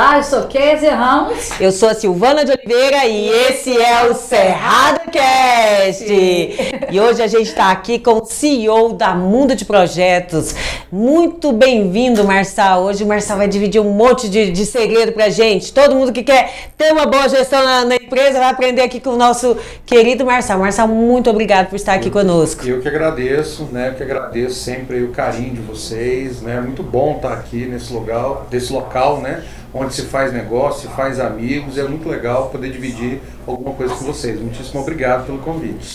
Olá, eu sou Kézia Ramos. Eu sou a Silvana de Oliveira e esse é o Cerrado Cast. E hoje a gente está aqui com o CEO da Mundo de Projetos. Muito bem-vindo, Marçal. Hoje o Marçal vai dividir um monte de segredo pra gente. Todo mundo que quer ter uma boa gestão na empresa vai aprender aqui com o nosso querido Marçal. Marçal, muito obrigado por estar aqui conosco. Eu que agradeço, né? Eu que agradeço sempre o carinho de vocês, né? Muito bom estar aqui nesse local, né? Onde se faz negócio, se faz amigos, é muito legal poder dividir alguma coisa com vocês. Muitíssimo obrigado pelo convite.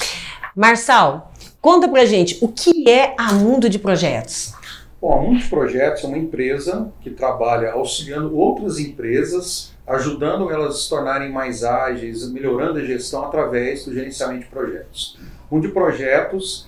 Marçal, conta pra gente, o que é a Mundo de Projetos? Bom, a Mundo de Projetos é uma empresa que trabalha auxiliando outras empresas, ajudando elas a se tornarem mais ágeis, melhorando a gestão através do gerenciamento de projetos. Mundo de Projetos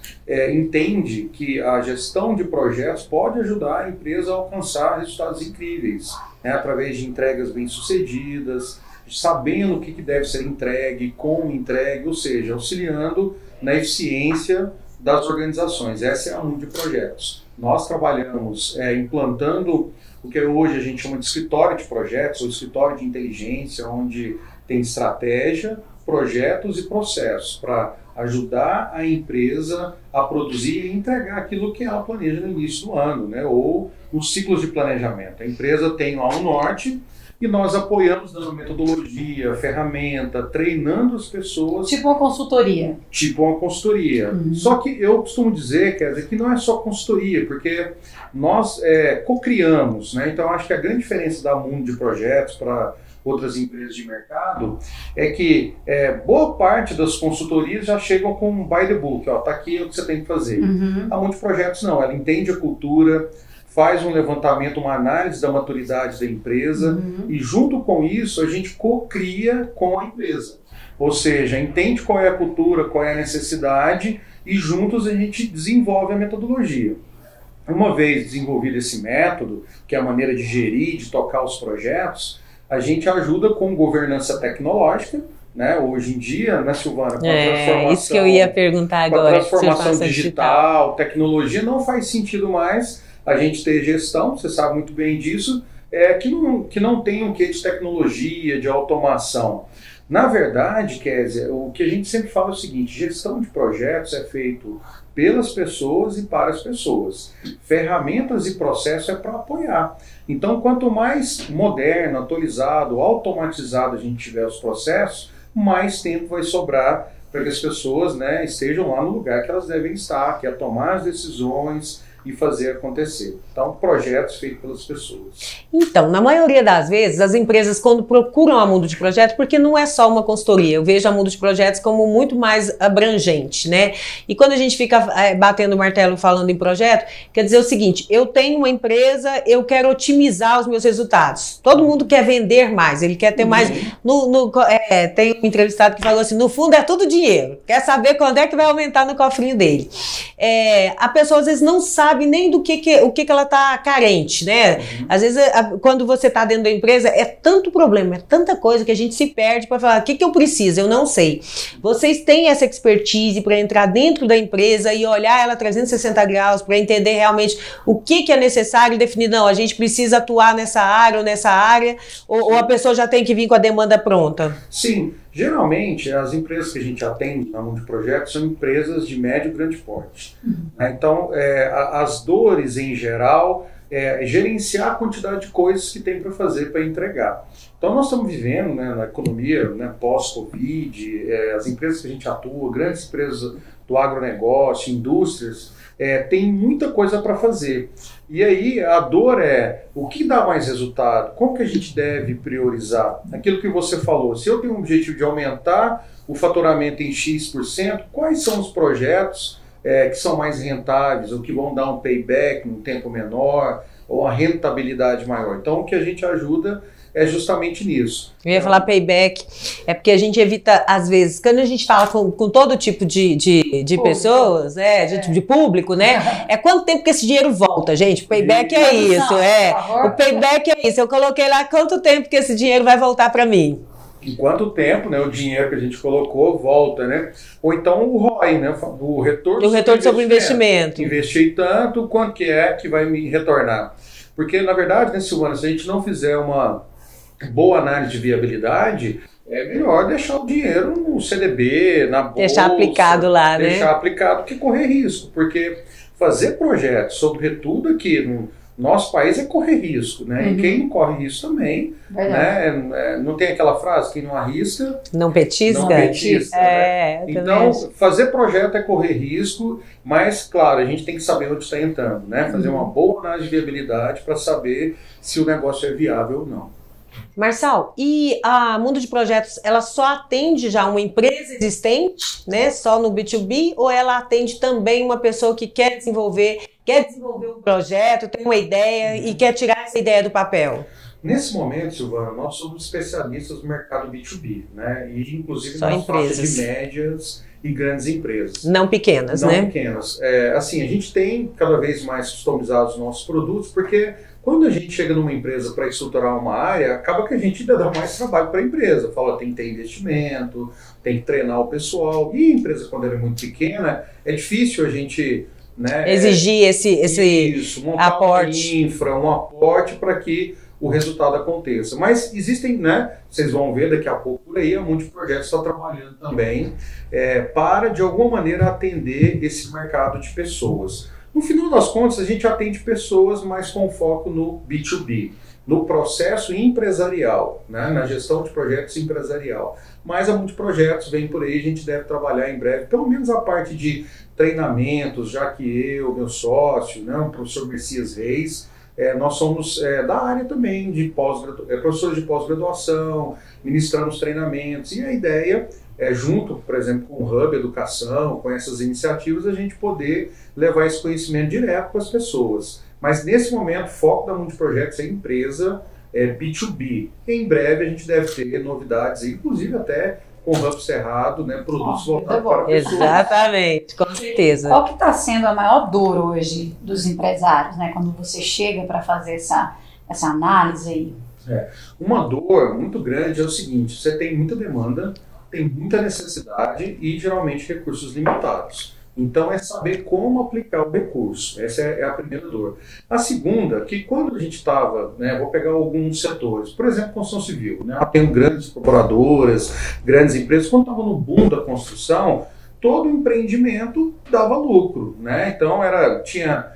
entende que a gestão de projetos pode ajudar a empresa a alcançar resultados incríveis, né, através de entregas bem-sucedidas, sabendo o que deve ser entregue, como entregue, ou seja, auxiliando na eficiência das organizações. Essa é a Mundo de Projetos. Nós trabalhamos implantando o que hoje a gente chama de escritório de projetos, ou escritório de inteligência, onde tem estratégia, projetos e processos para ajudar a empresa a produzir e entregar aquilo que ela planeja no início do ano, né? Ou os ciclos de planejamento. A empresa tem lá um norte e nós apoiamos dando metodologia, ferramenta, treinando as pessoas. Tipo uma consultoria. Tipo uma consultoria. Uhum. Só que eu costumo dizer, quer dizer, que não é só consultoria, porque nós co-criamos, né? Então acho que a grande diferença da Mundo de Projetos para outras empresas de mercado, é que boa parte das consultorias já chegam com um by the book, ó, tá aqui o que você tem que fazer. Uhum. A Mundo de Projetos não, ela entende a cultura, faz um levantamento, uma análise da maturidade da empresa, e junto com isso a gente co-cria com a empresa. Ou seja, entende qual é a cultura, qual é a necessidade, e juntos a gente desenvolve a metodologia. Uma vez desenvolvido esse método, que é a maneira de gerir, de tocar os projetos, a gente ajuda com governança tecnológica, né? Hoje em dia, né, Silvana? Com a transformação, isso que eu ia perguntar agora. Com a transformação digital, tecnologia, não faz sentido mais a gente ter gestão, você sabe muito bem disso, que não tem um quê de tecnologia, de automação. Na verdade, Kézia, o que a gente sempre fala é o seguinte: gestão de projetos é feito pelas pessoas e para as pessoas. Ferramentas e processos é para apoiar. Então, quanto mais moderno, atualizado, automatizado a gente tiver os processos, mais tempo vai sobrar para que as pessoas, né, estejam lá no lugar que elas devem estar, que é tomar as decisões e fazer acontecer. Então, projetos feitos pelas pessoas. Então, na maioria das vezes, as empresas, quando procuram a Mundo de Projetos, porque não é só uma consultoria, eu vejo a Mundo de Projetos como muito mais abrangente, né? E quando a gente fica batendo o martelo falando em projeto, quer dizer o seguinte: eu tenho uma empresa, eu quero otimizar os meus resultados. Todo mundo quer vender mais, ele quer ter mais. Tem um entrevistado que falou assim: no fundo é tudo dinheiro, quer saber quando é que vai aumentar no cofrinho dele. A pessoa às vezes não sabe nem do que ela está carente, né? Às vezes, quando você está dentro da empresa, é tanto problema, é tanta coisa que a gente se perde para falar: o que eu preciso? Eu não sei. Vocês têm essa expertise para entrar dentro da empresa e olhar ela 360 graus para entender realmente o que é necessário e definir: não, a gente precisa atuar nessa área ou nessa área, ou a pessoa já tem que vir com a demanda pronta? Sim. Geralmente, as empresas que a gente atende na Mundo de Projetos são empresas de médio e grande porte. Então, as dores em geral gerenciar a quantidade de coisas que tem para fazer, para entregar. Então, nós estamos vivendo, né, na economia, né, pós-Covid, as empresas que a gente atua, grandes empresas do agronegócio, indústrias, tem muita coisa para fazer. E aí a dor o que dá mais resultado? Como que a gente deve priorizar? Aquilo que você falou: se eu tenho um objetivo de aumentar o faturamento em X%, quais são os projetos que são mais rentáveis, ou que vão dar um payback num tempo menor, ou uma rentabilidade maior? Então o que a gente ajuda é justamente nisso. Eu ia falar payback, porque a gente evita, às vezes, quando a gente fala com todo tipo de pessoas, de público, né? Quanto tempo que esse dinheiro volta, gente? O payback é isso, O payback é isso. Eu coloquei lá quanto tempo que esse dinheiro vai voltar para mim. Em quanto tempo, né, o dinheiro que a gente colocou volta, né? Ou então o ROI, né? O retorno sobre o investimento. Investi tanto, quanto que vai me retornar? Porque, na verdade, né, Silvana, se a gente não fizer uma boa análise de viabilidade, é melhor deixar o dinheiro no CDB, na bolsa. Deixar aplicado lá, né? Deixar aplicado que correr risco, porque fazer projetos, sobretudo aqui no nosso país, é correr risco, né? E quem não corre risco também, né? Não tem aquela frase, quem não arrisca... Não petisca? Não petisca, né? Então, fazer projeto é correr risco, mas, claro, a gente tem que saber onde está entrando, né? Fazer uma boa análise de viabilidade para saber se o negócio é viável ou não. Marçal, e a Mundo de Projetos, ela só atende já uma empresa existente, né, só no B2B, ou ela atende também uma pessoa que quer desenvolver um projeto, tem uma ideia e quer tirar essa ideia do papel? Nesse momento, Silvana, nós somos especialistas no mercado B2B, né, e inclusive só nas empresas faixas de médias e grandes empresas. Não pequenas, né? Não pequenas. Assim, a gente tem cada vez mais customizados os nossos produtos, porque quando a gente chega numa empresa para estruturar uma área, acaba que a gente ainda dá mais trabalho para a empresa. Fala, tem que ter investimento, tem que treinar o pessoal. E a empresa, quando ela é muito pequena, é difícil a gente... né, exigir esse montar aporte. um aporte para que o resultado aconteça. Mas existem, né, vocês vão ver daqui a pouco por aí, a Mundo de Projetos está trabalhando também para, de alguma maneira, atender esse mercado de pessoas. No final das contas, a gente atende pessoas, mas com foco no B2B, no processo empresarial, né, na gestão de projetos empresarial. Mas a Mundo de Projetos vem por aí, a gente deve trabalhar em breve, pelo menos a parte de treinamentos, já que eu, meu sócio, né, o professor Messias Reis, nós somos da área também de professores de pós-graduação, ministramos treinamentos, e a ideia junto, por exemplo, com o Hub Educação, com essas iniciativas, a gente poder levar esse conhecimento direto para as pessoas. Mas nesse momento, o foco da Mundo de Projetos é empresa, B2B. Em breve a gente deve ter novidades, inclusive até com o Hub Cerrado, né, produtos voltados para pessoas. Exatamente, com certeza. Qual que está sendo a maior dor hoje dos empresários, né, quando você chega para fazer essa análise aí? Uma dor muito grande é o seguinte, você tem muita demanda, tem muita necessidade e geralmente recursos limitados. Então é saber como aplicar o recurso. Essa é a primeira dor. A segunda, que quando a gente estava, né, vou pegar alguns setores, por exemplo, construção civil, né, tem grandes corporadoras, grandes empresas, quando estava no boom da construção, todo empreendimento dava lucro, né? Então tinha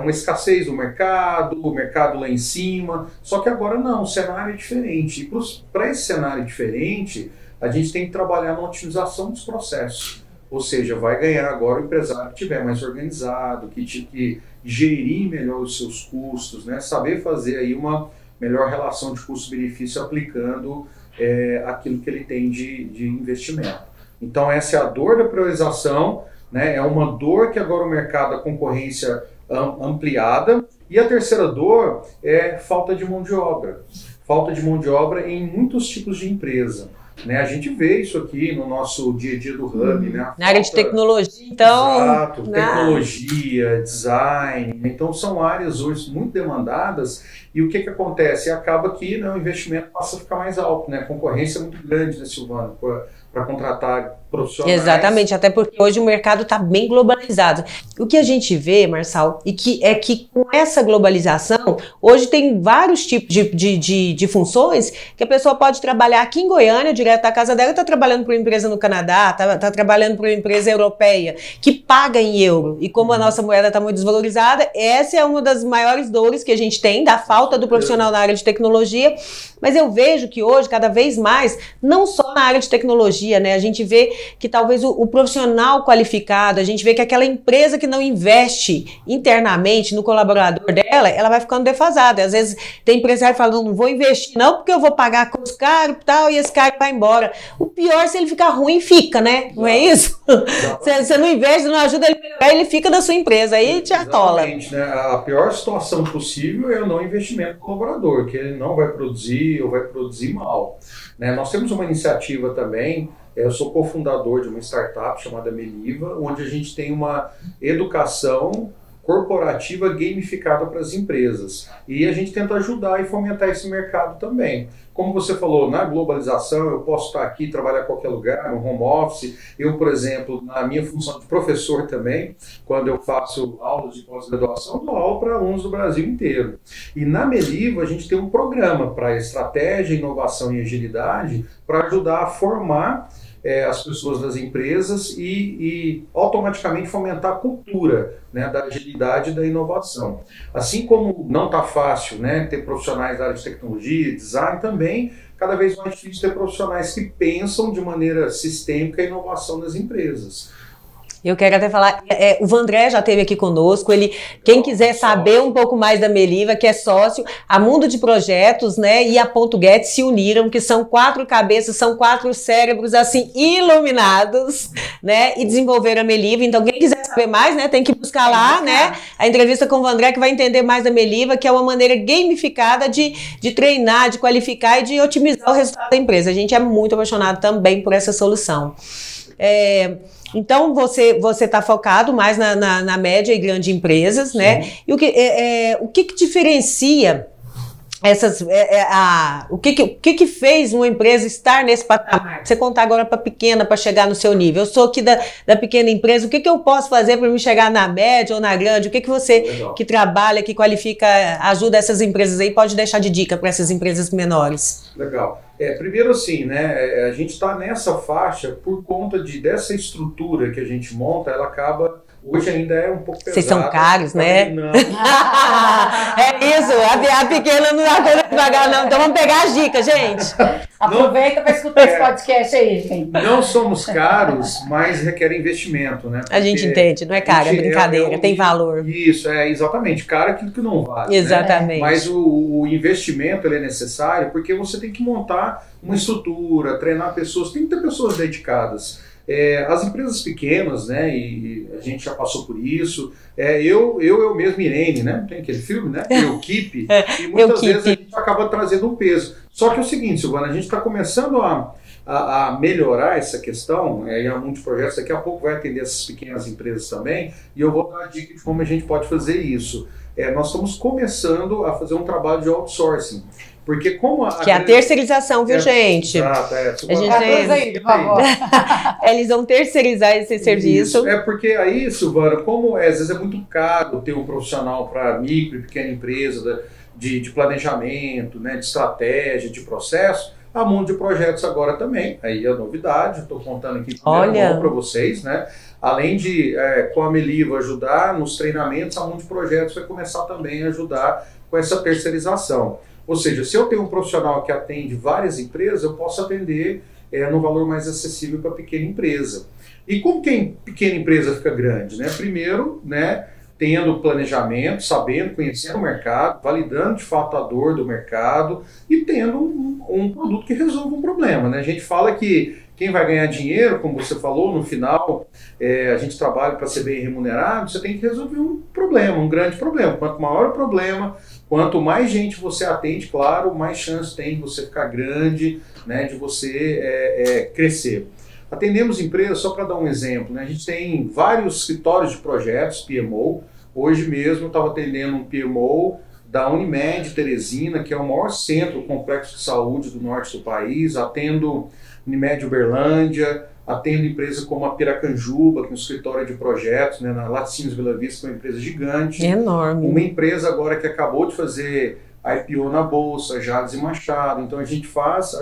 uma escassez no mercado, o mercado lá em cima, só que agora não, o cenário é diferente. E para esse cenário diferente, a gente tem que trabalhar na otimização dos processos. Ou seja, vai ganhar agora o empresário que estiver mais organizado, que gerir melhor os seus custos, né? Saber fazer aí uma melhor relação de custo-benefício aplicando aquilo que ele tem de investimento. Então essa é a dor da priorização, né? É uma dor que agora o mercado, a concorrência ampliada. E a terceira dor é falta de mão de obra. Falta de mão de obra em muitos tipos de empresa. Né, a gente vê isso aqui no nosso dia a dia do Hub. Né, na área de tecnologia, então... Exato, tecnologia, design. Então são áreas hoje muito demandadas e o que acontece? Acaba que, né, o investimento passa a ficar mais alto. Né, a concorrência é muito grande, né, Silvana, para contratar profissionais. Exatamente, até porque hoje o mercado está bem globalizado. O que a gente vê, Marçal, é que com essa globalização, hoje tem vários tipos de funções que a pessoa pode trabalhar aqui em Goiânia, direto da casa dela, está trabalhando para uma empresa no Canadá, está trabalhando para uma empresa europeia, que paga em euro. E como a nossa moeda está muito desvalorizada, essa é uma das maiores dores que a gente tem, da falta do profissional na área de tecnologia. Mas eu vejo que hoje, cada vez mais, não só na área de tecnologia, né? A gente vê que talvez o profissional qualificado, a gente vê que aquela empresa que não investe internamente no colaborador dela, ela vai ficando defasada. Às vezes tem empresário falando, não vou investir não, porque eu vou pagar custo caro e tal, e esse cara vai embora. O pior, se ele ficar ruim, fica, né? Não é isso? Você não investe, não ajuda ele a melhorar, ele fica da sua empresa, aí te atola. Exatamente, né? A pior situação possível é o não investimento do colaborador, que ele não vai produzir ou vai produzir mal. Né? Nós temos uma iniciativa também, eu sou cofundador de uma startup chamada Meniva, onde a gente tem uma educação corporativa gamificada para as empresas. E a gente tenta ajudar e fomentar esse mercado também. Como você falou, na globalização, eu posso estar aqui, trabalhar em qualquer lugar, no home office. Eu, por exemplo, na minha função de professor também, quando eu faço aulas de pós-graduação, dou aula para alunos do Brasil inteiro. E na Meliva, a gente tem um programa para estratégia, inovação e agilidade para ajudar a formar as pessoas das empresas e automaticamente fomentar a cultura, né, da agilidade e da inovação. Assim como não está fácil, né, ter profissionais da área de tecnologia, design, também cada vez mais difícil ter profissionais que pensam de maneira sistêmica a inovação das empresas. Eu quero até falar, o Vandré já esteve aqui conosco, quem quiser saber um pouco mais da Meliva, que é sócio, a Mundo de Projetos, né, e a Ponto Get se uniram, que são 4 cabeças, são 4 cérebros, assim, iluminados, né, e desenvolveram a Meliva. Então, quem quiser saber mais, né, tem que buscar lá, né, a entrevista com o Vandré, que vai entender mais da Meliva, que é uma maneira gamificada de treinar, de qualificar e de otimizar o resultado da empresa. A gente é muito apaixonado também por essa solução. Então, você está focado mais na média e grande empresas, né? E o que diferencia essas... o que fez uma empresa estar nesse patamar? Você contar agora para pequena, para chegar no seu nível. Eu sou aqui da pequena empresa, o que eu posso fazer para me chegar na média ou na grande? O que você, que trabalha, que qualifica, ajuda essas empresas aí, pode deixar de dica para essas empresas menores? Legal. Primeiro assim, né, a gente está nessa faixa por conta dessa estrutura que a gente monta, ela acaba, hoje ainda é um pouco pesada. Vocês são caros, né? Não. É isso, a pequena não dá coisa devagar não, então vamos pegar as dicas, gente. Aproveita para escutar esse podcast aí, gente. Não somos caros, mas requer investimento, né? A gente entende, não é caro, é brincadeira, tem valor. Isso, exatamente, caro é aquilo que não vale. Exatamente. Né? Mas o investimento ele é necessário porque você tem que montar uma estrutura, treinar pessoas, tem que ter pessoas dedicadas. As empresas pequenas, né, e a gente já passou por isso, eu mesmo, Irene, né, tem aquele filme, né, eu Keep, e muitas vezes a gente acaba trazendo um peso. Só que é o seguinte, Silvana, a gente está começando a melhorar essa questão, e a Mundo de Projetos daqui a pouco vai atender essas pequenas empresas também, e eu vou dar a dica de como a gente pode fazer isso. Nós estamos começando a fazer um trabalho de outsourcing. Porque como que é a terceirização, viu, gente? Exato, a gente aí, por favor. Eles vão terceirizar esse serviço. Isso. Porque aí, Silvana, como às vezes é muito caro ter um profissional para micro e pequena empresa de planejamento, né, de estratégia, de processo, a Mundo de Projetos agora também, aí é novidade, estou contando aqui para vocês, né? Além de, com a Meliva, ajudar nos treinamentos, a Mundo de Projetos vai começar também a ajudar com essa terceirização. Ou seja, se eu tenho um profissional que atende várias empresas, eu posso atender no valor mais acessível para a pequena empresa. E como que a pequena empresa fica grande? Né? Primeiro, né, tendo planejamento, sabendo, conhecendo o mercado, validando de fato a dor do mercado e tendo um produto que resolva um problema. Né? A gente fala que quem vai ganhar dinheiro, como você falou, no final a gente trabalha para ser bem remunerado, você tem que resolver um problema, um grande problema. Quanto maior o problema, quanto mais gente você atende, claro, mais chance tem de você ficar grande, né, de você crescer. Atendemos empresas, só para dar um exemplo, né, a gente tem vários escritórios de projetos, PMO. Hoje mesmo eu estava atendendo um PMO da Unimed Teresina, que é o maior centro complexo de saúde do norte do país. Atendo Unimed Uberlândia, atendo empresas como a Piracanjuba, que é um escritório de projetos, né, na Laticínios Bela Vista, que é uma empresa gigante. Enorme. Uma empresa agora que acabou de fazer IPO na Bolsa, Jales e Machado. Então a gente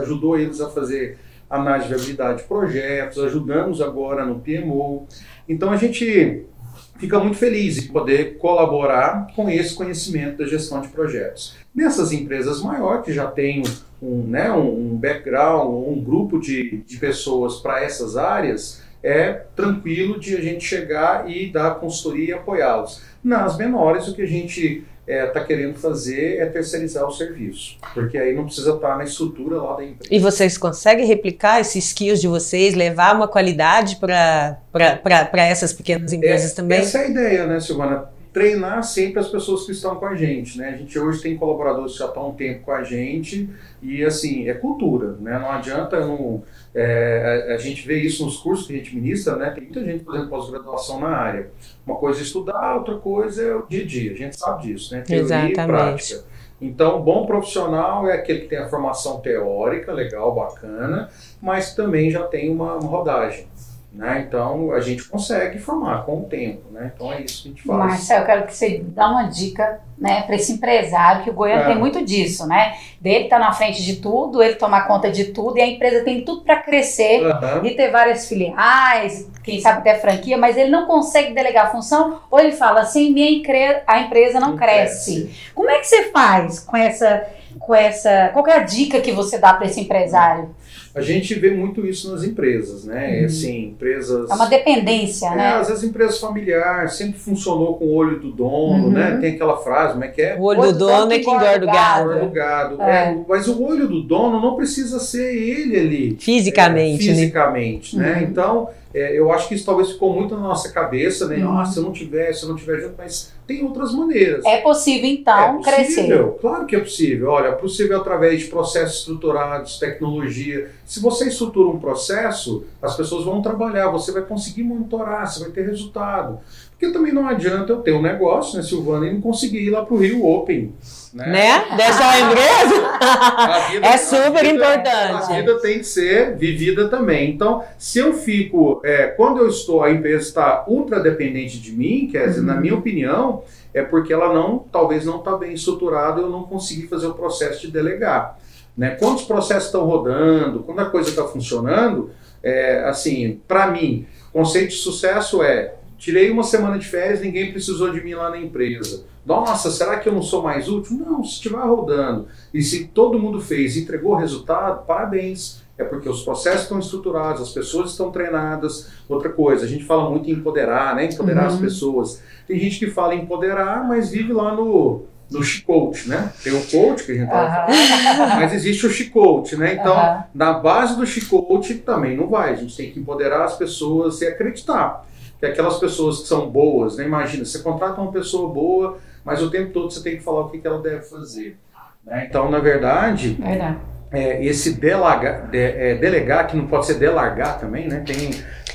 ajudou eles a fazer análise de viabilidade de projetos, ajudamos agora no PMO. Então a gente fica muito feliz em poder colaborar com esse conhecimento da gestão de projetos. Nessas empresas maiores, que já tem um background, um grupo de pessoas para essas áreas, é tranquilo de a gente chegar e dar consultoria e apoiá-los. Nas menores, o que a gente está querendo fazer é terceirizar o serviço, porque aí não precisa estar na estrutura lá da empresa. E vocês conseguem replicar esses skills de vocês, levar uma qualidade para essas pequenas empresas também? Essa é a ideia, né, Silvana? treinar sempre as pessoas que estão com a gente, né? A gente hoje tem colaboradores que já estão há um tempo com a gente e, assim, é cultura, né? Não adianta, a gente vê isso nos cursos que a gente ministra, né? Tem muita gente fazendo pós-graduação na área. Uma coisa é estudar, outra coisa é o dia a dia, a gente sabe disso, né? Teoria e prática. Então, bom profissional é aquele que tem a formação teórica, legal, bacana, mas também já tem uma rodagem. Né? Então, a gente consegue formar com o tempo, né? Então, é isso que a gente faz. Marcelo, eu quero que você dê uma dica, né, para esse empresário, que o Goiânia tem muito disso, né? Dele estar na frente de tudo, ele tomar conta de tudo, e a empresa tem tudo para crescer e ter várias filiais, quem sabe até franquia, mas ele não consegue delegar a função, ou ele fala assim, a empresa não cresce. Como é que você faz com essa... Qual é a dica que você dá para esse empresário? A gente vê muito isso nas empresas, né? Assim, empresas... É uma dependência, né? Às vezes empresa familiar, sempre funcionou com o olho do dono, né? Tem aquela frase, como é que é? O olho do dono é que engorda o gado. Engorda o gado. Mas o olho do dono não precisa ser ele ali. Fisicamente, né? Então, eu acho que isso talvez ficou muito na nossa cabeça, né? Se eu não tiver junto, mas tem outras maneiras. É possível, então, crescer. Claro que é possível. Olha, é possível através de processos estruturados, tecnologia. Se você estrutura um processo, as pessoas vão trabalhar, você vai conseguir monitorar, você vai ter resultado. Porque também não adianta eu ter um negócio, né, Silvana, e não conseguir ir lá para o Rio Open. Né? Dessa empresa? É super importante. A vida tem que ser vivida também. Então, se eu fico, quando eu estou, a empresa está ultra dependente de mim, quer dizer, na minha opinião, é porque ela talvez não está bem estruturada, eu não consegui fazer o processo de delegar. Né? Quando os processos estão rodando, quando a coisa está funcionando, assim, para mim, conceito de sucesso tirei uma semana de férias, ninguém precisou de mim lá na empresa. Nossa, será que eu não sou mais útil? Não, se estiver rodando e se todo mundo fez e entregou o resultado, parabéns. É porque os processos estão estruturados, as pessoas estão treinadas. Outra coisa, a gente fala muito em empoderar, né? Empoderar as pessoas. Tem gente que fala em empoderar, mas vive lá no She-Coach, né? Tem o coach que a gente estava falando, mas existe o She-Coach, né? Então, na base do She-Coach também não vai. A gente tem que empoderar as pessoas e acreditar que aquelas pessoas que são boas, né? Imagina, você contrata uma pessoa boa, mas o tempo todo você tem que falar o que ela deve fazer. Né? Então, na verdade, esse delegar, que não pode ser delargar também, né?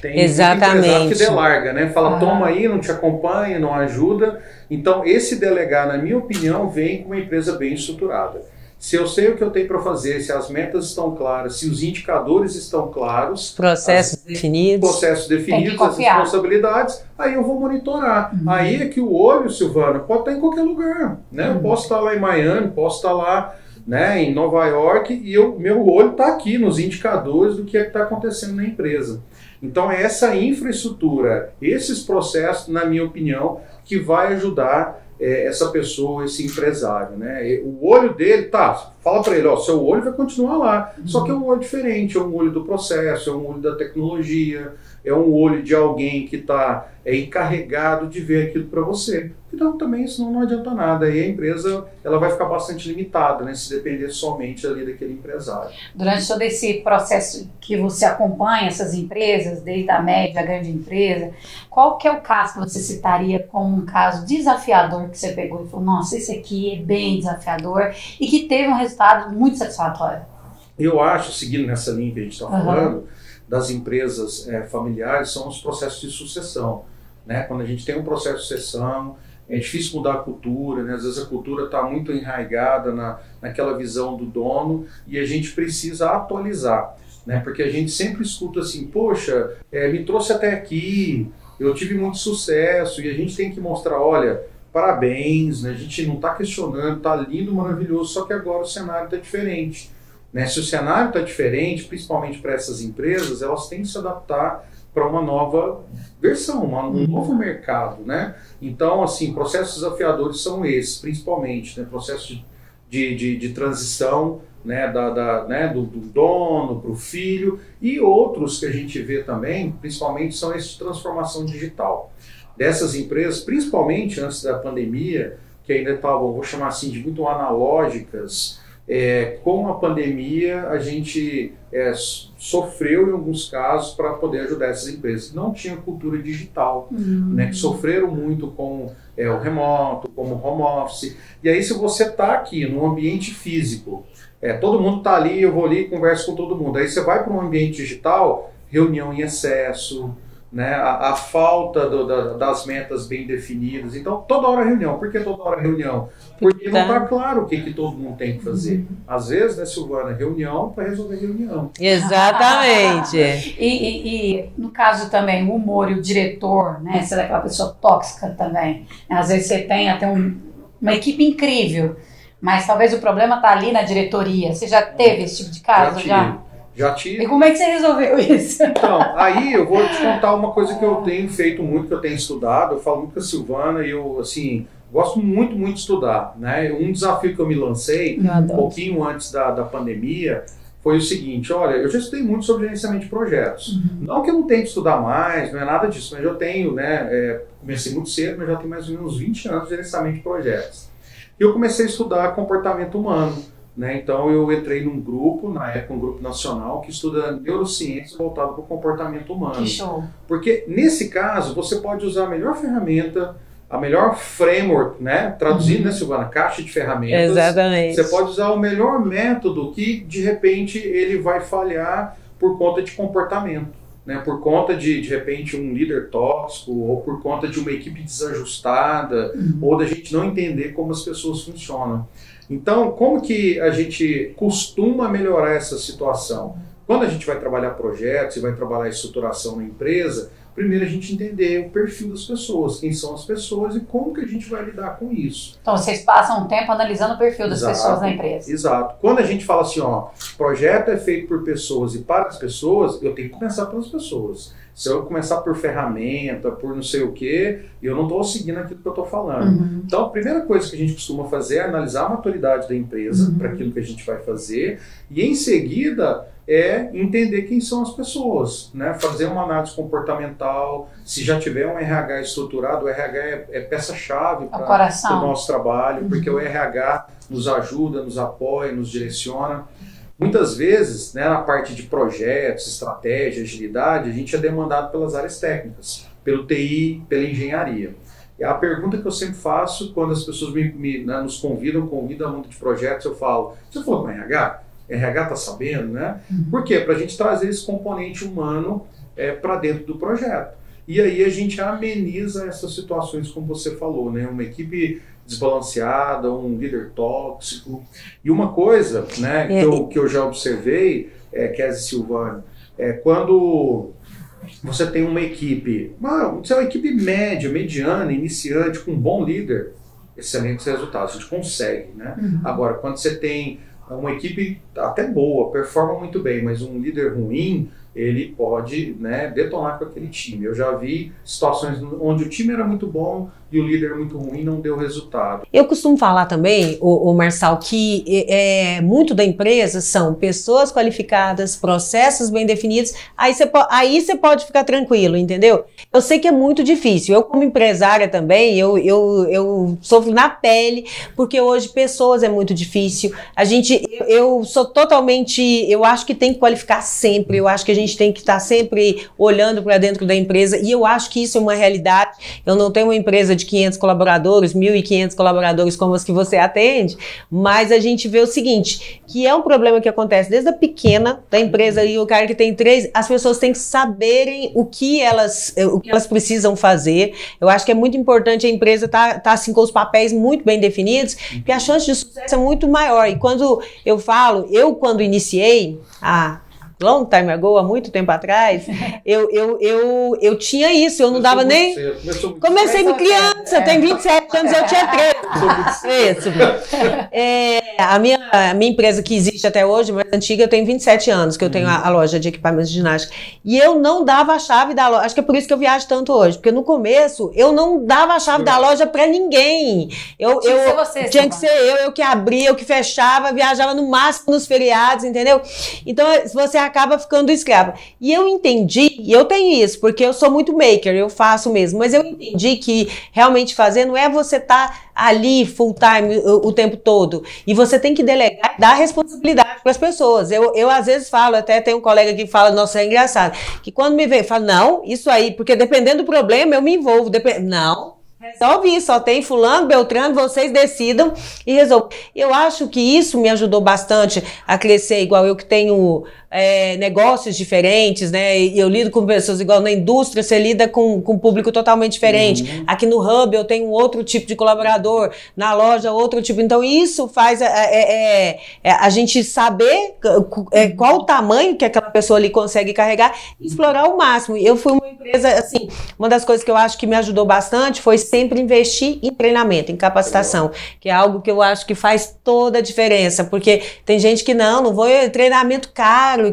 Tem exatamente que delarga, né? Fala, toma aí, não te acompanha, não ajuda. Então, esse delegar, na minha opinião, vem com uma empresa bem estruturada. Se eu sei o que eu tenho para fazer, se as metas estão claras, se os indicadores estão claros, processos definidos, as responsabilidades, aí eu vou monitorar. Aí é que o olho, Silvana, pode estar em qualquer lugar. Né? Eu posso estar lá em Miami, posso estar lá, né, em Nova York, e meu olho está aqui nos indicadores do que é que está acontecendo na empresa. Então é essa infraestrutura, esses processos, na minha opinião, que vai ajudar essa pessoa, esse empresário, né? O olho dele, fala para ele, seu olho vai continuar lá, só que é um olho diferente, é um olho do processo, é um olho da tecnologia, é um olho de alguém que está encarregado de ver aquilo para você. Então também isso não adianta nada, aí a empresa ela vai ficar bastante limitada, né, se depender somente ali daquele empresário. Durante todo esse processo que você acompanha essas empresas, desde a média à grande empresa, qual que é o caso que você citaria como um caso desafiador que você pegou e falou, nossa, esse aqui é bem desafiador e que teve um resultado muito satisfatório? Eu acho, seguindo nessa linha que a gente está falando, das empresas familiares, são os processos de sucessão. Né? Quando a gente tem um processo de sucessão, é difícil mudar a cultura, né? Às vezes a cultura está muito enraizada naquela visão do dono e a gente precisa atualizar, né? Porque a gente sempre escuta assim, poxa, me trouxe até aqui, eu tive muito sucesso, e a gente tem que mostrar, olha, parabéns, né? A gente não está questionando, está lindo, maravilhoso, só que agora o cenário está diferente. Né? Se o cenário está diferente, principalmente para essas empresas, elas têm que se adaptar para uma nova versão, um novo mercado, né? Então, assim, processos desafiadores são esses, principalmente, né? Processo de transição, né? Do dono para o filho, e outros que a gente vê também, principalmente, são esses de transformação digital. Dessas empresas, principalmente antes da pandemia, que ainda estavam, vou chamar assim, de muito analógicas, com a pandemia, a gente sofreu em alguns casos para poder ajudar essas empresas que não tinham cultura digital, né, que sofreram muito com o remoto, como o home office. E aí, se você está aqui no ambiente físico, todo mundo está ali, eu vou ali e converso com todo mundo. Aí você vai para um ambiente digital, reunião em excesso, né, a falta das metas bem definidas. Então, toda hora reunião. Por que toda hora reunião? Porque não está claro o que todo mundo tem que fazer. Às vezes, né, Silvana, reunião para resolver reunião. Exatamente. E no caso também, o humor e o diretor, né, você é daquela pessoa tóxica também. Às vezes você tem até uma equipe incrível, mas talvez o problema está ali na diretoria. Você já teve esse tipo de caso? Já tive. E como é que você resolveu isso? Então, aí eu vou te contar uma coisa que eu tenho feito muito, que eu tenho estudado. Eu falo muito com a Silvana e eu, assim, gosto muito de estudar, né? Um desafio que eu me lancei, um pouquinho antes da pandemia, foi o seguinte: olha, eu já estudei muito sobre gerenciamento de projetos. Não que eu não tenha que estudar mais, não é nada disso, mas eu tenho, né? Comecei muito cedo, mas já tenho mais ou menos 20 anos de gerenciamento de projetos. E eu comecei a estudar comportamento humano. Né? Então eu entrei num grupo, na época um grupo nacional, que estuda neurociência voltado para o comportamento humano. Que show! Porque nesse caso você pode usar a melhor ferramenta, a melhor framework, né? Traduzindo, né, Silvana? Caixa de ferramentas. Exatamente. Você pode usar o melhor método que de repente ele vai falhar por conta de comportamento. Né, por conta de repente, um líder tóxico, ou por conta de uma equipe desajustada, ou da gente não entender como as pessoas funcionam. Então, como que a gente costuma melhorar essa situação? Quando a gente vai trabalhar projetos e vai trabalhar estruturação na empresa, primeiro a gente entender o perfil das pessoas, quem são as pessoas e como que a gente vai lidar com isso. Então, vocês passam um tempo analisando o perfil das pessoas na empresa. Exato. Quando a gente fala assim, projeto é feito por pessoas e para as pessoas, eu tenho que começar pelas pessoas. Se eu começar por ferramenta, por não sei o quê, eu não estou seguindo aquilo que eu estou falando. Então, a primeira coisa que a gente costuma fazer é analisar a maturidade da empresa para aquilo que a gente vai fazer e, em seguida, entender quem são as pessoas, né? Fazer uma análise comportamental. Se já tiver um RH estruturado, o RH é peça-chave para o nosso trabalho, porque o RH nos ajuda, nos apoia, nos direciona. Muitas vezes, né, na parte de projetos, estratégia, agilidade, a gente é demandado pelas áreas técnicas, pelo TI, pela engenharia. E a pergunta que eu sempre faço quando as pessoas nos convidam ao mundo de projetos, eu falo: você falou com RH? RH está sabendo, né? Por quê? Para a gente trazer esse componente humano para dentro do projeto. E aí a gente ameniza essas situações, como você falou, né? Uma equipe desbalanceada, um líder tóxico. E uma coisa, né, que eu já observei, Kézia e Silvana, quando você tem uma equipe, você é uma equipe média, mediana, iniciante, com um bom líder, excelentes resultados, a gente consegue, né? Agora, quando você tem uma equipe até boa, performa muito bem, mas um líder ruim, ele pode, né, detonar com aquele time. Eu já vi situações onde o time era muito bom e o líder muito ruim, não deu resultado. Eu costumo falar também, Marçal, que muito da empresa são pessoas qualificadas, processos bem definidos, aí você pode ficar tranquilo, entendeu? Eu sei que é muito difícil. Eu, como empresária também, eu sofro na pele, porque hoje pessoas é muito difícil. Eu sou totalmente, eu acho que tem que qualificar sempre, eu acho que a gente tem que estar sempre olhando para dentro da empresa, e eu acho que isso é uma realidade. Eu não tenho uma empresa de 500 colaboradores, 1.500 colaboradores como as que você atende, mas a gente vê o seguinte, que é um problema que acontece desde a pequena da empresa, e o cara que tem 3, as pessoas têm que saberem o que elas precisam fazer. Eu acho que é muito importante a empresa tá assim com os papéis muito bem definidos, porque a chance de sucesso é muito maior. E quando eu falo, quando iniciei long time ago, há muito tempo atrás, eu tinha isso, eu não dava nem... Comecei de criança, eu tenho 27 anos, eu tinha 13. Isso. A minha empresa que existe até hoje, mais antiga, eu tenho 27 anos, que eu tenho a loja de equipamentos de ginástica. E eu não dava a chave da loja, acho que é por isso que eu viajo tanto hoje, porque no começo eu não dava a chave da loja pra ninguém. Tinha que ser eu que abria, eu que fechava, viajava no máximo nos feriados, entendeu? Então, você acaba ficando escravo. E eu entendi, e eu tenho isso, porque eu sou muito maker, eu faço mesmo, mas eu entendi que realmente fazer não é você estar ali full time o tempo todo, e você tem que delegar, dar responsabilidade para as pessoas. Eu às vezes falo, até tem um colega que fala, nossa, é engraçado, que quando me vem, fala, não, isso aí, porque dependendo do problema eu me envolvo, não, resolve isso, só tem fulano, beltrano, vocês decidam e resolvam. Eu acho que isso me ajudou bastante a crescer, igual eu que tenho negócios diferentes, né, e eu lido com pessoas igual na indústria, você lida com um público totalmente diferente. Aqui no Hub eu tenho outro tipo de colaborador, na loja outro tipo, então isso faz a gente saber qual o tamanho que aquela pessoa ali consegue carregar e explorar o máximo. Eu fui uma empresa, assim, uma das coisas que eu acho que me ajudou bastante foi sempre investir em treinamento, em capacitação, que é algo que eu acho que faz toda a diferença, porque tem gente que não vou treinamento caro,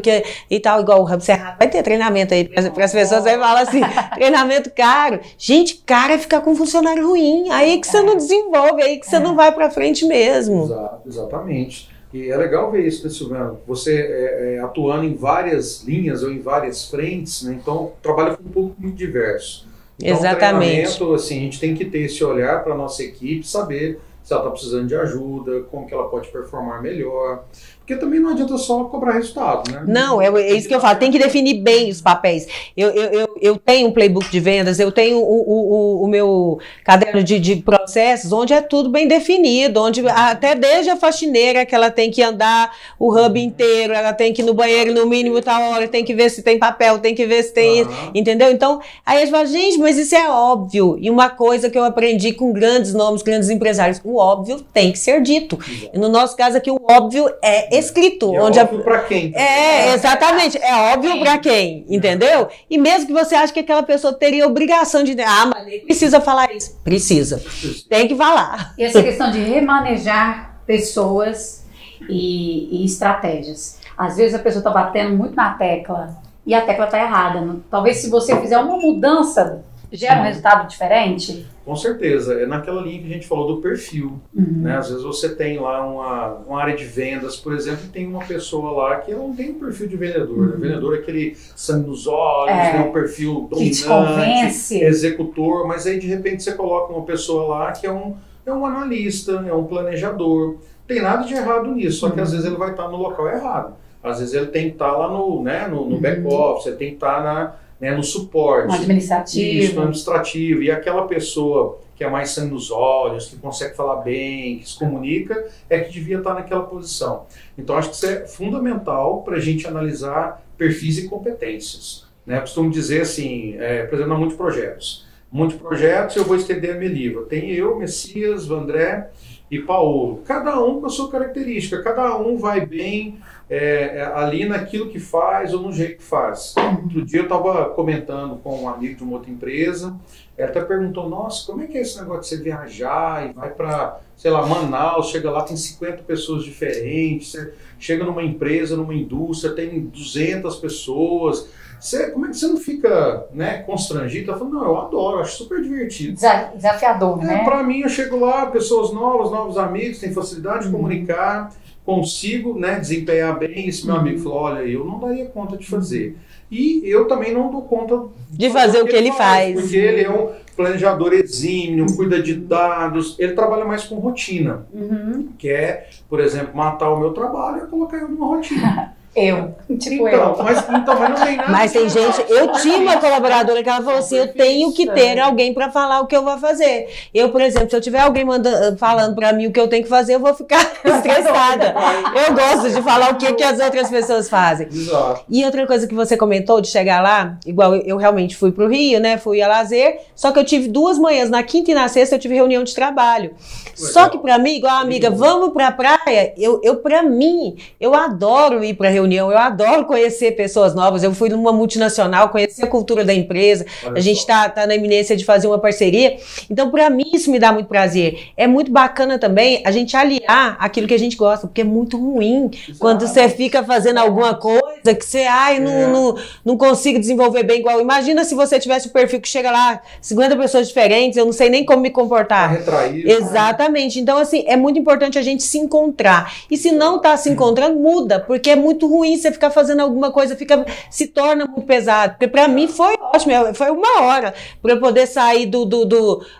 e tal, igual o Hub Cerrado, vai ter treinamento aí para as pessoas, aí fala assim, treinamento caro. Gente, cara é ficar com um funcionário ruim, aí que você não desenvolve, aí que você não vai para frente mesmo. Exatamente. E é legal ver isso, né, Silvana? Você atuando em várias linhas ou em várias frentes, né? Então trabalha com um público muito diverso. Então, exatamente. Treinamento, assim, a gente tem que ter esse olhar para a nossa equipe, saber se ela está precisando de ajuda, como que ela pode performar melhor. Porque também não adianta só cobrar resultado, né? Não, é isso que eu falo, tem que definir bem os papéis. Eu tenho um playbook de vendas, eu tenho o meu caderno de processos, onde é tudo bem definido, onde até desde a faxineira que ela tem que andar o hub inteiro, ela tem que ir no banheiro no mínimo tal hora, tem que ver se tem papel, tem que ver se tem isso, entendeu? Então, aí a gente fala, gente, mas isso é óbvio. E uma coisa que eu aprendi com grandes nomes, grandes empresários, o óbvio tem que ser dito. E no nosso caso aqui, o óbvio é escrito. E é óbvio para quem? Exatamente. É óbvio para quem, entendeu? E mesmo que você ache que aquela pessoa teria obrigação de... mas nem precisa falar isso. Precisa. Tem que falar. E essa questão de remanejar pessoas e estratégias. Às vezes a pessoa está batendo muito na tecla e a tecla está errada. Talvez se você fizer uma mudança, gera um resultado diferente. Com certeza, é naquela linha que a gente falou do perfil, né? Às vezes você tem lá uma área de vendas, por exemplo, e tem uma pessoa lá que ela não tem um perfil de vendedor, né? Vendedor é aquele sangue nos olhos, né? Um perfil dominante, executor, mas aí de repente você coloca uma pessoa lá que é um analista, é um planejador, não tem nada de errado nisso, só que às vezes ele vai estar no local errado, às vezes ele tem que estar lá no back-office, ele tem que estar no suporte, no administrativo, e aquela pessoa que é mais sangue nos olhos, que consegue falar bem, que se comunica, é que devia estar naquela posição. Então acho que isso é fundamental para a gente analisar perfis e competências, né? Eu costumo dizer assim, por exemplo, há muitos projetos eu vou estender a minha livra. Tem eu, Messias, Vandré e Paulo, cada um com a sua característica, cada um vai bem ali naquilo que faz ou no jeito que faz. Outro dia eu estava comentando com um amigo de uma outra empresa, ele até perguntou, nossa, como é que é esse negócio de você viajar e vai para, sei lá, Manaus, chega lá, tem 50 pessoas diferentes, você chega numa empresa, numa indústria, tem 200 pessoas, como é que você não fica constrangido? Ela falou, não, eu adoro, acho super divertido. Desafiador, né? Para mim, eu chego lá, pessoas novas, novos amigos, tenho facilidade de comunicar, consigo desempenhar bem. Esse meu amigo falou, olha, eu não daria conta de fazer. E eu também não dou conta de fazer o que ele faz. Porque ele é um planejador exímio, cuida de dados, ele trabalha mais com rotina. Que é, por exemplo, matar o meu trabalho e colocar ele numa rotina. Mas não tem nada. Mas tem gente, eu tinha uma colaboradora que ela falou assim, eu tenho que ter alguém para falar o que eu vou fazer. Eu, por exemplo, se eu tiver alguém falando para mim o que eu tenho que fazer, eu vou ficar estressada. Eu gosto de falar o que as outras pessoas fazem. Exato. E outra coisa que você comentou de chegar lá, igual eu realmente fui pro Rio, né? Fui a lazer, só que eu tive 2 manhãs, na quinta e na sexta eu tive reunião de trabalho. Só que para mim, igual a amiga, vamos pra praia, para mim, eu adoro ir pra reunião, eu adoro conhecer pessoas novas. Eu fui numa multinacional, conhecer a cultura da empresa, a gente tá na iminência de fazer uma parceria, então para mim isso me dá muito prazer. É muito bacana também a gente aliar aquilo que a gente gosta, porque é muito ruim quando você fica fazendo alguma coisa que você, não consigo desenvolver bem igual. Imagina se você tivesse o perfil que chega lá, 50 pessoas diferentes, eu não sei nem como me comportar. Retraído. Exatamente. Então, assim, é muito importante a gente se encontrar. E se não tá se encontrando, muda, porque é muito ruim você ficar fazendo alguma coisa, se torna muito pesado. Porque pra mim foi ótimo, foi uma hora pra eu poder sair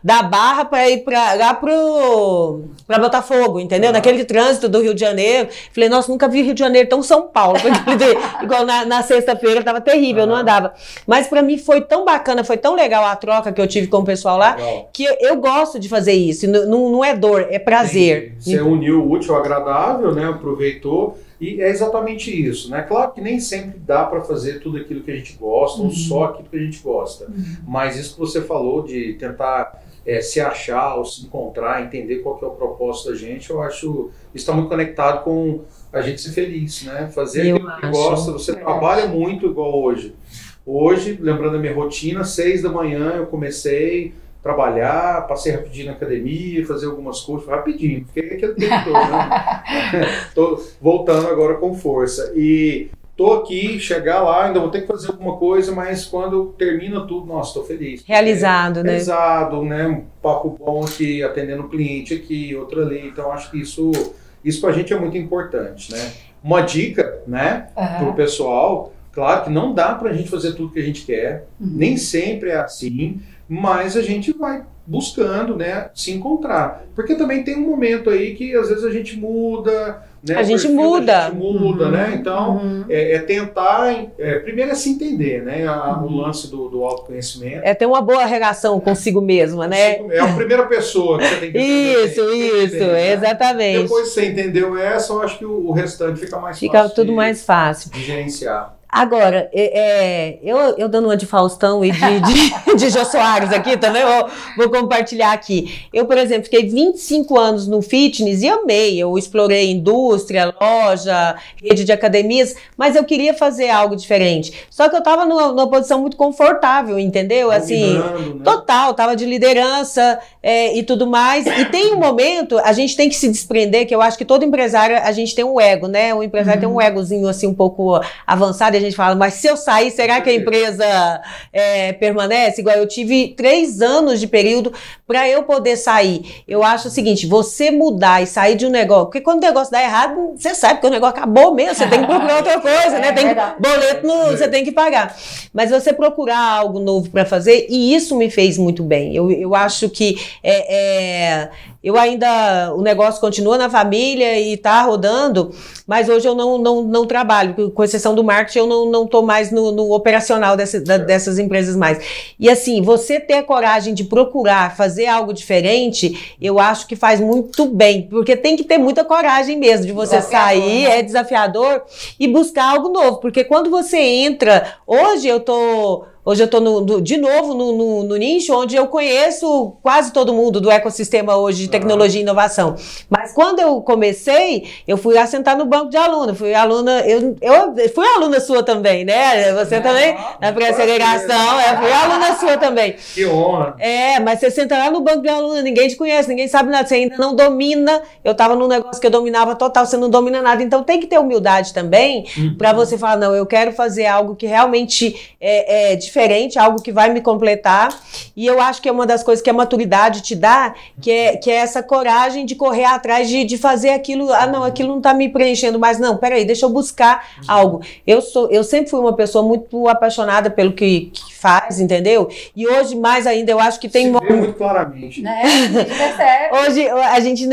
da Barra pra ir lá pra Botafogo, entendeu? Naquele trânsito do Rio de Janeiro. Falei, nossa, nunca vi Rio de Janeiro tão São Paulo. Igual na sexta-feira, tava terrível, eu não andava. Mas pra mim foi tão bacana, foi tão legal a troca que eu tive com o pessoal lá, que eu gosto de fazer isso. Não é dor, é prazer. Você uniu o útil ao agradável, né? Aproveitou. E é exatamente isso, né? Claro que nem sempre dá para fazer tudo aquilo que a gente gosta, ou só aquilo que a gente gosta. Mas isso que você falou de tentar se achar ou se encontrar, entender qual que é o propósito da gente, eu acho que está muito conectado com a gente ser feliz, né? Fazer aquilo que gosta. Você trabalha muito igual hoje. Hoje, lembrando a minha rotina, 6 da manhã eu comecei a trabalhar, passei rapidinho na academia, fazer algumas coisas, rapidinho, fiquei aquele tempo todo, né? Tô voltando agora com força. E tô aqui, chegar lá, ainda vou ter que fazer alguma coisa, mas quando termina tudo, nossa, tô feliz. Realizado, né? Realizado, né? Um papo bom aqui, atendendo o cliente aqui, outro ali. Então, acho que isso pra gente é muito importante, né? Uma dica, né, pro pessoal, claro que não dá pra gente fazer tudo que a gente quer, nem sempre é assim, mas a gente vai buscando, né, se encontrar. Porque também tem um momento aí que às vezes a gente muda, né? A gente muda. Né? Então, tentar, primeiro é se entender, né? O lance do autoconhecimento. É ter uma boa relação consigo mesma, né? É a primeira pessoa que você tem que entender. Isso, exatamente. Depois que você entendeu essa, eu acho que o restante fica mais fácil. Fica tudo mais fácil. De gerenciar. Agora, eu dando uma de Faustão e de Jô Soares aqui também, vou compartilhar aqui. Eu, por exemplo, fiquei 25 anos no fitness e amei. Eu explorei indústria, loja, rede de academias, mas eu queria fazer algo diferente. Só que eu estava numa posição muito confortável, entendeu? Assim, né? Total, estava de liderança e tudo mais. E tem um momento, a gente tem que se desprender, que eu acho que todo empresário, a gente tem um ego, né? O empresário tem um egozinho assim um pouco avançado. A gente fala, mas se eu sair, será que a empresa permanece? Igual eu tive 3 anos de período para eu poder sair. Eu acho o seguinte, você mudar e sair de um negócio, porque quando o negócio dá errado, você sabe que o negócio acabou mesmo, você tem que procurar outra coisa, né? Tem boleto, você tem que pagar. Mas você procurar algo novo para fazer, e isso me fez muito bem. Eu acho que eu ainda, o negócio continua na família e tá rodando, mas hoje eu não trabalho, com exceção do marketing, eu não tô mais no operacional dessas empresas mais. E assim, você ter a coragem de procurar fazer algo diferente, eu acho que faz muito bem, porque tem que ter muita coragem mesmo de você sair, é desafiador, e buscar algo novo, porque quando você entra, hoje eu tô de novo no nicho onde eu conheço quase todo mundo do ecossistema hoje de tecnologia e inovação. Mas quando eu comecei, eu fui lá sentar no banco de aluna. Fui aluna, eu fui aluna sua também, né? Você também, na pré-aceleração, fui aluna sua também. Que honra. Mas você senta lá no banco de aluna, ninguém te conhece, ninguém sabe nada, você ainda não domina. Eu tava num negócio que eu dominava total, você não domina nada. Então tem que ter humildade também para você falar, não, eu quero fazer algo que realmente é diferente, algo que vai me completar, e eu acho que é uma das coisas que a maturidade te dá, que é essa coragem de correr atrás de fazer aquilo, não, aquilo não tá me preenchendo mais, não, peraí, deixa eu buscar algo. Eu sempre fui uma pessoa muito apaixonada pelo que faz, entendeu? E hoje, mais ainda, eu acho que tem... Se vê muito claramente. Né? Hoje, a gente,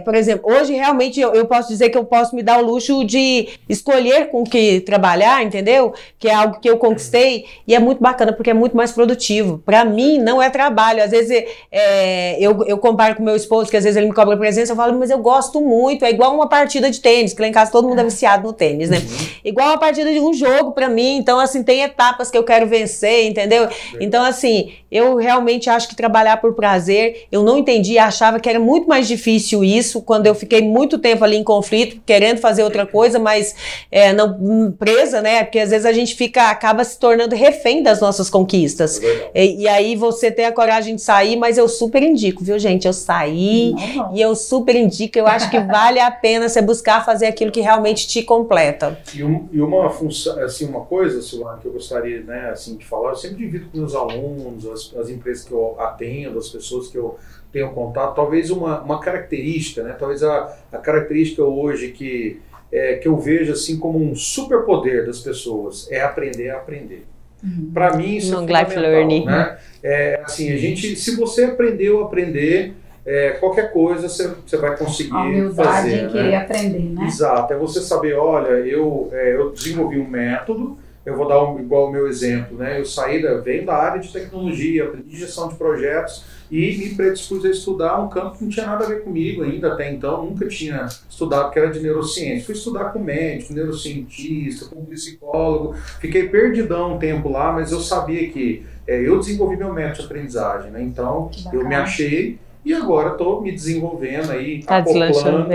por exemplo, hoje realmente eu posso dizer que eu posso me dar o luxo de escolher com que trabalhar, entendeu? Que é algo que eu conquistei, e é muito bacana, porque é muito mais produtivo. Pra mim, não é trabalho. Às vezes, eu comparo com meu esposo, que às vezes ele me cobra presença, eu falo, mas eu gosto muito. É igual uma partida de tênis, que lá em casa todo mundo é viciado no tênis, né? Igual uma partida de um jogo pra mim. Então, assim, tem etapas que eu quero vencer, entendeu? Então, assim, eu realmente acho que trabalhar por prazer. Eu não entendia, achava que era muito mais difícil isso, quando eu fiquei muito tempo ali em conflito, querendo fazer outra coisa, mas não presa, né? Porque às vezes a gente acaba se tornando refém das nossas conquistas. E aí você tem a coragem de sair, mas eu super indico, viu, gente? Eu saí e eu super indico, eu acho que vale a pena você buscar fazer aquilo que realmente te completa. E uma função, assim, uma coisa, Silvana, que eu gostaria, né, assim, de falar, eu sempre divido com meus alunos, as empresas que eu atendo, as pessoas que eu tenho contato, talvez uma característica, né, talvez a característica hoje que eu vejo assim como um superpoder das pessoas é aprender a aprender. Para mim isso é fundamental, né? Assim, se você aprendeu a aprender, qualquer coisa você vai conseguir fazer. A humildade em querer aprender, né? Exato, é você saber, olha, eu desenvolvi um método, eu vou dar igual o meu exemplo, né? Eu venho da área de tecnologia, aprendi gestão de projetos e me predispus a estudar um campo que não tinha nada a ver comigo ainda até então, nunca tinha estudado, que era de neurociência. Fui estudar com médico, neurocientista, com psicólogo, fiquei perdidão um tempo lá, mas eu sabia que eu desenvolvi meu método de aprendizagem, né? Então eu me achei e agora estou me desenvolvendo aí, acoplando,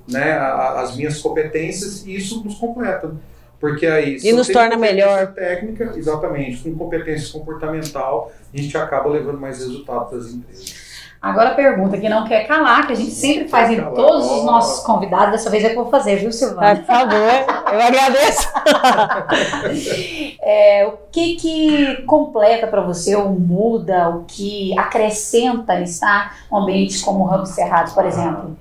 né, as minhas competências, e isso nos completa. Porque aí, e nos torna melhor. Técnica, exatamente, com competência comportamental, a gente acaba levando mais resultado para as empresas. Agora a pergunta que não quer calar, que a gente sempre faz em todos os nossos convidados, dessa vez é que eu vou fazer, viu, Silvana? Por favor, eu agradeço. O que completa para você, ou muda, o que acrescenta estar em ambientes como o Ramos Cerrados, por exemplo?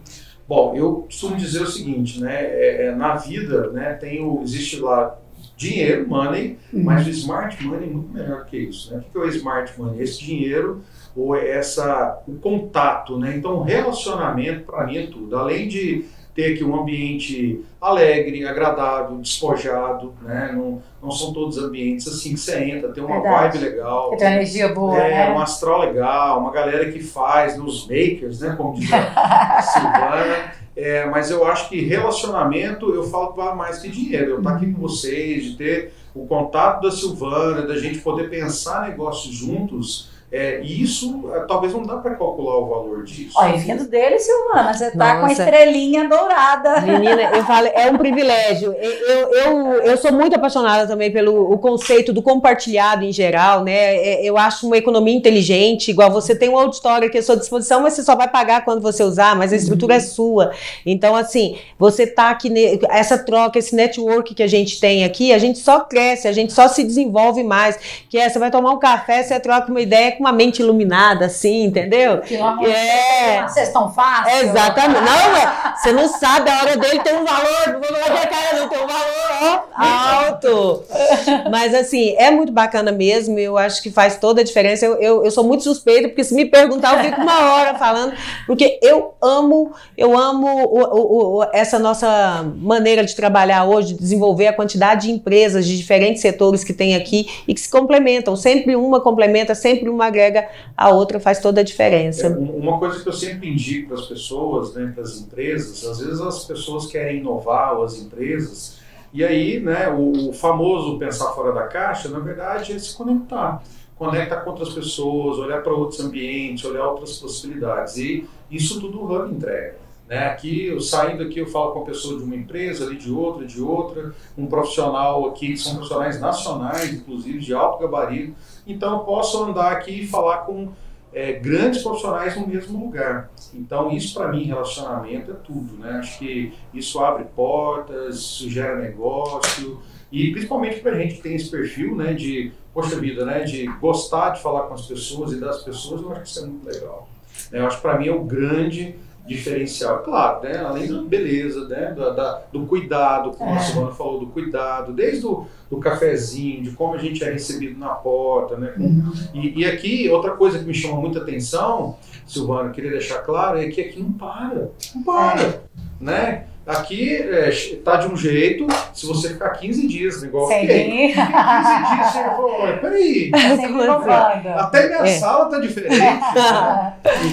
Bom, eu costumo dizer o seguinte, né, na vida, né, existe lá dinheiro, money, mas o smart money é muito melhor que isso, né? O que é o smart money? Esse dinheiro ou o contato, né? Então, o relacionamento para mim é tudo. Além de ter aqui um ambiente alegre, agradável, despojado, né? Não são todos ambientes assim que você entra, tem uma vibe legal. Tem uma energia boa, né? Um astral legal, uma galera que faz, os makers, né? Como diz a Silvana. Mas eu acho que relacionamento, eu falo que vale mais que dinheiro. Eu estar aqui com vocês, de ter o contato da Silvana, da gente poder pensar negócios juntos. E isso, talvez não dá para calcular o valor disso. Olha, vindo dele, Silvana, você tá com a estrelinha dourada. Menina, eu falo, é um privilégio. Eu sou muito apaixonada também pelo conceito do compartilhado em geral, né? Eu acho uma economia inteligente, igual você tem um auditório aqui à sua disposição, mas você só vai pagar quando você usar, mas a estrutura é sua. Então, assim, você tá aqui, essa troca, esse network que a gente tem aqui, a gente só cresce, a gente só se desenvolve mais. Você vai tomar um café, você troca uma ideia com uma mente iluminada, assim, entendeu? Que vocês tão fácil. Exatamente. Não, você não sabe, a hora dele tem um valor, não vou falar que a cara não tem um valor, alto. Mas, assim, é muito bacana mesmo, eu acho que faz toda a diferença. Eu sou muito suspeita, porque se me perguntar, eu fico uma hora falando, porque eu amo essa nossa maneira de trabalhar hoje, de desenvolver a quantidade de empresas de diferentes setores que tem aqui e que se complementam. Sempre uma complementa, sempre uma agrega a outra, faz toda a diferença. Uma coisa que eu sempre indico para as pessoas, né, para as empresas, às vezes as pessoas querem inovar, ou as empresas, e aí, né, o famoso pensar fora da caixa, na verdade, é se conectar com outras pessoas, olhar para outros ambientes, olhar outras possibilidades, e isso tudo o Hub entrega. Né? Aqui, saindo aqui, eu falo com a pessoa de uma empresa, ali de outra, um profissional aqui, que são profissionais nacionais, inclusive, de alto gabarito. Então, eu posso andar aqui e falar com grandes profissionais no mesmo lugar. Então, isso para mim, relacionamento é tudo, né? Acho que isso abre portas, isso gera negócio, e principalmente para a gente que tem esse perfil, né, de, poxa vida, né, de gostar de falar com as pessoas e das pessoas, eu acho que isso é muito legal. Eu acho que para mim é o grande diferencial, claro, né? Além da beleza, né? do cuidado, como a Silvana falou, do cuidado, desde o cafezinho, de como a gente é recebido na porta, né? E aqui, outra coisa que me chama muita atenção, Silvana, queria deixar claro, é que aqui não para, né? Aqui tá de um jeito, se você ficar 15 dias, igual eu fiquei. 15 dias você fala, peraí, até minha sala tá diferente.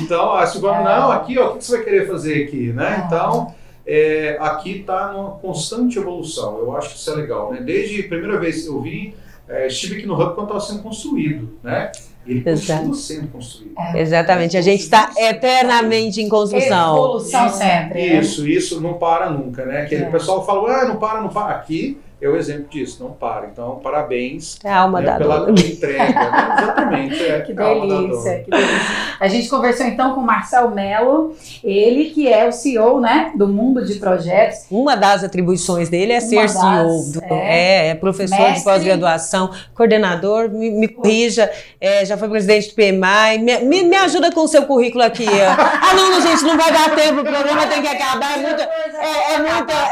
Então, a Silvana, não, aqui, ó, o que você vai querer fazer aqui, né? Então, aqui tá numa constante evolução, eu acho que isso é legal, né? Desde a primeira vez que eu vim, estive aqui no Hub quando estava sendo construído, né? Ele continua sendo construído. Exatamente, a gente está eternamente em construção. Evolução sempre. Isso não para nunca, né? Aquele pessoal fala, não para. Aqui é o exemplo disso, não para. Então, parabéns pela entrega. Né? Exatamente. Que delícia, que delícia. A gente conversou então com o Marcel Mello, ele que é o CEO, né, do Mundo de Projetos. Uma das atribuições dele é ser CEO, é professor mestre, de pós-graduação, coordenador, me corrija, já foi presidente do PMI, me ajuda com o seu currículo aqui. Não, gente, não vai dar tempo, o programa tem que acabar,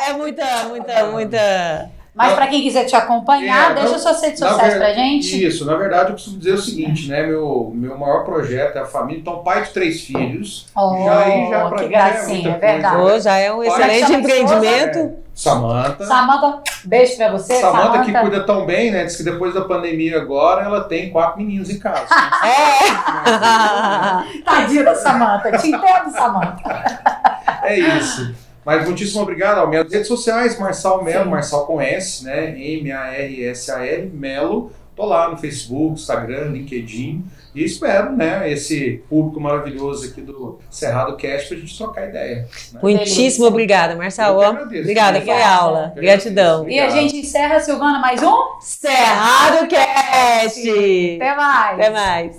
é muita... Mas para quem quiser te acompanhar, deixa suas redes sociais pra gente. Isso, na verdade eu costumo dizer o seguinte, né? Meu maior projeto é a família, então pai de 3 filhos. Já que gracinha, é verdade. Já é um excelente empreendimento. Samanta, beijo pra você, Samanta que cuida tão bem, né? Diz que depois da pandemia agora ela tem 4 meninos em casa. Tadinha da Samanta, te entendo, Samanta. É isso. Mas muitíssimo obrigado. Minhas redes sociais, Marçal Mello, Marçal com S, né? M-A-R-S-A-L, Mello. Tô lá no Facebook, Instagram, LinkedIn. E espero, né, esse público maravilhoso aqui do Cerrado Cast pra gente trocar ideia. Né? Muitíssimo obrigada, Marçal. Obrigada, foi aula. Gratidão. E a gente encerra, Silvana, mais um Cerrado Cast. Até mais. Até mais.